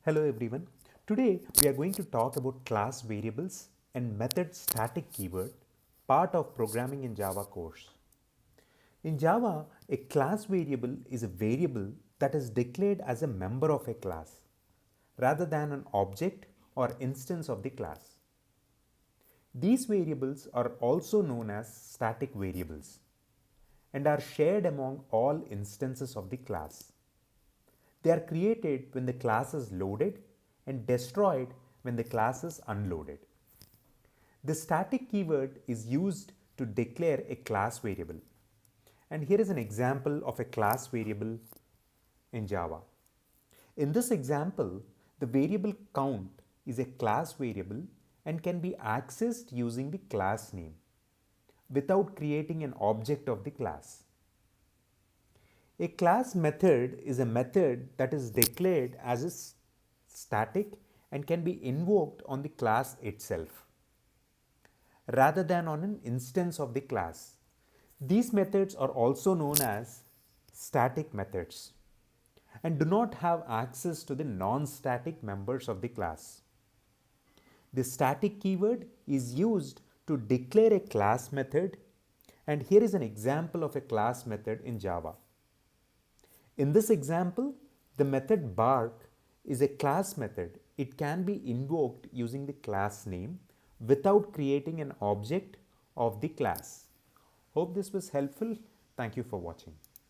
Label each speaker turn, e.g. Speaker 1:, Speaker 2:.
Speaker 1: Hello everyone. Today we are going to talk about class variables and method static keyword, part of programming in Java course. In Java, a class variable is a variable that is declared as a member of a class rather than an object or instance of the class. These variables are also known as static variables and are shared among all instances of the class. They are created when the class is loaded and destroyed when the class is unloaded. The static keyword is used to declare a class variable. And here is an example of a class variable in Java. In this example, the variable count is a class variable and can be accessed using the class name without creating an object of the class. A class method is a method that is declared as a static and can be invoked on the class itself rather than on an instance of the class. These methods are also known as static methods and do not have access to the non-static members of the class. The static keyword is used to declare a class method, and here is an example of a class method in Java. In this example, the method bark is a class method. It can be invoked using the class name without creating an object of the class. Hope this was helpful. Thank you for watching.